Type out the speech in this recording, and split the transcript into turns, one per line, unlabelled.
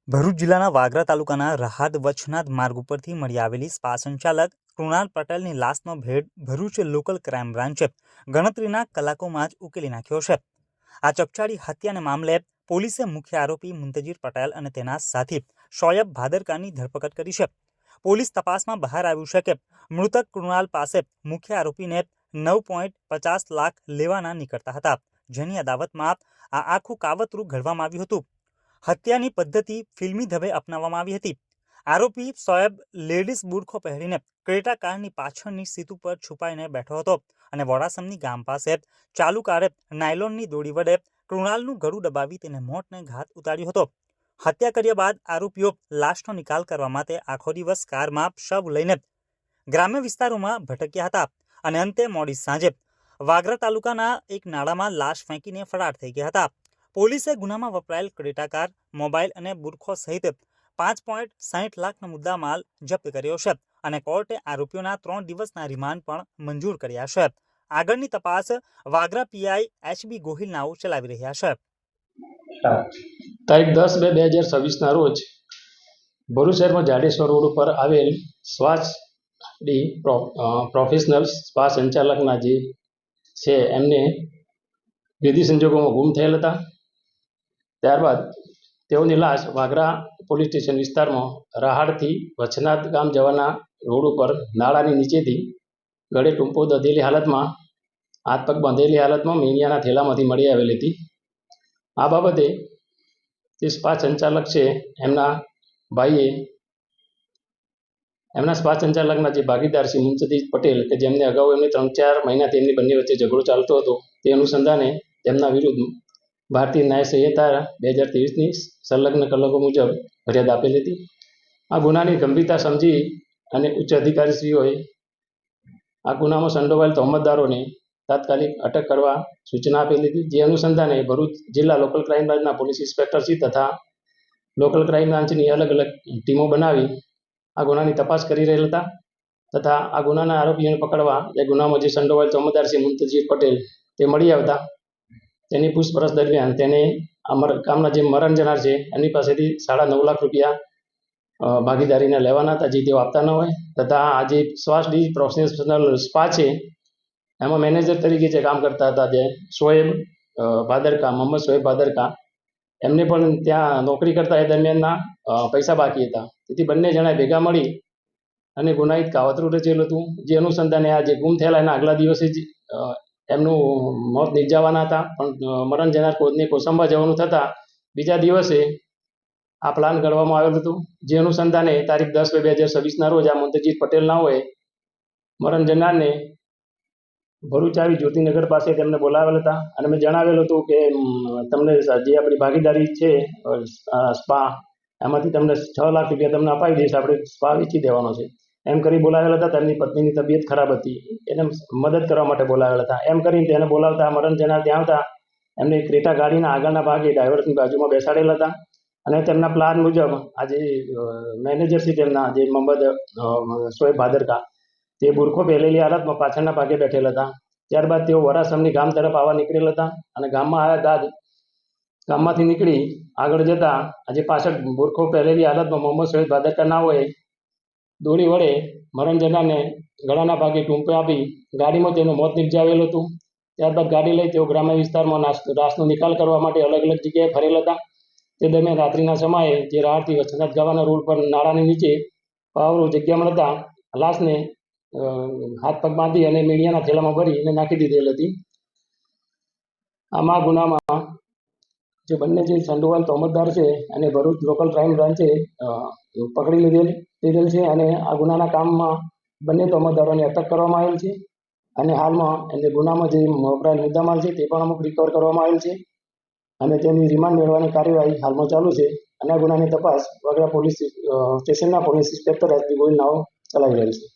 ભરૂચ જિલ્લાના વાગરા તાલુકાના રહાદ વચનાદ માર્ગ ઉપરથી મળી આવેલી સ્પા સંચાલક કૃણાલ પટેલની લાશનો ભેદ ભરૂચ લોકલ ક્રાઇમ બ્રાન્ચે ગણતરીના કલાકોમાં જ ઉકેલી નાખ્યો છે। આ ચકચારી હત્યાના મામલે પોલીસે મુખ્ય આરોપી મુંતજીર પટેલ અને તેના સાથી શોયબ ભાદરકાની ધરપકડ કરી છે। પોલીસ તપાસમાં બહાર આવ્યું છે કે મૃતક કૃણાલ પાસે મુખ્ય આરોપીને 9.50 લાખ લેવાના નીકળતા હતા, જેની અદાવતમાં આ આખું કાવતરું ઘડવામાં આવ્યું હતું। હત્યાની પદ્ધતિ ફિલ્મી ઢબે અપનાવવામાં આવી હતી। આરોપી શોએબ લેડીઝ બુરખો પહેરીને ક્રેટા કારની પાછળની સીટ ઉપર છુપાઈને બેઠો હતો અને વોડાસમની ગામ પાસે ચાલુ કારે નાયલોનની દોરી વડે કૃણાલનું ગળું દબાવી તેને મોતને ઘાટ ઉતાર્યો હતો। હત્યા કર્યા બાદ આરોપીઓ લાશનો નિકાલ કરવા માટે આખો દિવસ કારમાં શવ લઈને ગ્રામ્ય વિસ્તારોમાં ભટક્યા હતા અને અંતે મોડી સાંજે વાગરા તાલુકાના એક નાળામાં લાશ ફેંકીને ફરાર થઈ ગયા હતા। પોલીસે ગુનામાં વપરાયેલ ક્રેટા કાર, મોબાઈલ અને બુરખો સહિત 5.60 લાખનો મુદ્દામાલ જપ્ત કર્યો છે અને કોર્ટે આરોપીઓના 3 દિવસના રિમાન્ડ પણ મંજૂર કર્યા છે। આગળની તપાસ વાગરા પીઆઈ HB ગોહિલ નાઓ ચલાવી રહ્યા છે।
તારીખ 10/2/2026 રોજ ભરૂચ શહેરમાં જાડેશ્વર રોડ ઉપર આવેલ સ્વાચ ડી પ્રોફેશનલ સ્પા સંચાલકના જે છે એમને વિધિ સંજોગોમાં ગુમ થયેલ હતા। ત્યારબાદ તેઓની લાશ વાગરા પોલીસ સ્ટેશન વિસ્તારમાં રહાડથી વચનાદ ગામ જવાના રોડ ઉપર નાળાની નીચેથી ગળે ટૂંપો દધેલી હાલતમાં, હાથ પગ બાંધેલી હાલતમાં મીણિયાના થેલામાંથી મળી આવેલી હતી। આ બાબતે જે સ્પા સંચાલક છે એમના ભાઈએ એમના સ્પા સંચાલકના જે ભાગીદાર છે મુંતજીર પટેલ કે જેમને અગાઉ એમને 3-4 મહિનાથી એમની બંને વચ્ચે ઝઘડો ચાલતો હતો, તે અનુસંધાને તેમના વિરુદ્ધ ભારતીય ન્યાય સંહિતા 2023ની સંલગ્ન કલમો મુજબ ફરિયાદ આપેલી હતી। આ ગુનાની ગંભીરતા સમજી અને ઉચ્ચ અધિકારીશ્રીઓએ આ ગુનામાં સંડોવાયેલ તહોમતદારોને તાત્કાલિક અટક કરવા સૂચના આપેલી હતી। જે અનુસંધાને ભરૂચ જિલ્લા લોકલ ક્રાઇમ બ્રાન્ચના પોલીસ ઇન્સ્પેક્ટરશ્રી તથા લોકલ ક્રાઇમ બ્રાન્ચની અલગ અલગ ટીમો બનાવી આ ગુનાની તપાસ કરી રહેલ હતા તથા આ ગુનાના આરોપીઓને પકડવા એ ગુનામાં જે સંડોવાયેલ તહોમતદાર છે મુંતજીર પટેલ તે મળી આવતા તેની પૂછપરછ દરમિયાન તેને ગામના જે મરણ જનાર છે એની પાસેથી 9.5 લાખ રૂપિયા ભાગીદારીને લેવાના હતા, જે તેઓ આપતા ન હોય તથા આ જે સ્વાચ ડી પ્રોફેશનલ સ્પા છે એમાં મેનેજર તરીકે જે કામ કરતા હતા જે શોએબ ભાદરકા, મોહમ્મદ શોએબ ભાદરકા, એમને પણ ત્યાં નોકરી કરતા એ દરમિયાનના પૈસા બાકી હતા। તેથી બંને જણાએ ભેગા મળી અને ગુનાહિત કાવતરું રચેલું હતું। જે અનુસંધાને આ જે ગુમ થયેલા એના આગલા દિવસે જ એમનું મોત નિપજાવવાના હતા, પણ મરણ જનાર કોદને કોસંબા જવાનું થતાં બીજા દિવસે આ પ્લાન ઘડવામાં આવેલું હતું। જે અનુસંધાને તારીખ 10/2/2026ના રોજ આ મુંતજીર પટેલ નાઓએ મરણ જનારને ભરૂચ આવી જ્યોતિનગર પાસે તેમને બોલાવેલ હતા અને મેં જણાવેલું હતું કે તમને જે આપણી ભાગીદારી છે સ્પા એમાંથી તમને 6 લાખ રૂપિયા તમને અપાવી દઈશ, આપણે સ્પા વેચી દેવાનો છે એમ કરી બોલાવેલ હતા। તેમની પત્નીની તબિયત ખરાબ હતી, એને મદદ કરવા માટે બોલાવેલ હતા। એમ કરીને તેને બોલાવતા મરણ જનાર ત્યાં આવતા એમને ક્રેટા ગાડીના આગળના ભાગે ડ્રાઈવરની બાજુમાં બેસાડેલ હતા અને તેમના પ્લાન મુજબ આજે મેનેજર છે તેમના જે મોહમ્મદ શોએબ ભાદરકા તે બુરખો પહેરેલી હાલતમાં પાછળના ભાગે બેઠેલ હતા। ત્યારબાદ તેઓ વરાસમની ગામ તરફ આવવા નીકળેલ હતા અને ગામમાં આવ્યા બાદ ગામમાંથી નીકળી આગળ જતા આજે પાછળ બુરખો પહેરેલી હાલતમાં મોહમ્મદ શોએબ ભાદરકા ના હોય દોરી વડે મરણ જનારને ગળાના ભાગે ટૂંપો આપી ગાડીમાં તેનું મોત નિપજાવેલું હતું। ત્યારબાદ ગાડી લઈ તેઓ ગ્રામ્ય વિસ્તારમાં લાશનો નિકાલ કરવા માટે અલગ અલગ જગ્યાએ ફરેલ હતા। તે દરમિયાન રાત્રિના સમયે જે રાહડથી વચનાદ ગાવાના રોડ પર નાળાની નીચે પાવરો જગ્યા મળતા લાશને હાથ પગ બાંધી અને મીણિયાના થેલામાં ભરી અને નાખી દીધેલ હતી। આમાં ગુનામાં જે બંને જે સંડોવાયેલ તહોમતદાર છે અને ભરૂચ લોકલ ક્રાઇમ બ્રાન્ચે પકડી લીધેલ છે અને આ ગુનાના કામમાં બંને તહોમતદારોને અટક કરવામાં આવેલ છે અને હાલમાં એને ગુનામાં જે વપરાયેલ મુદ્દામાલ છે તે પણ અમુક રિકવર કરવામાં આવેલ છે અને તેની રિમાન્ડ મેળવવાની કાર્યવાહી હાલમાં ચાલુ છે અને આ ગુનાની તપાસ વાગરા પોલીસ સ્ટેશનના પોલીસ ઇન્સ્પેક્ટર HB ગોહિલ નાઓ ચલાવી રહેલ છે।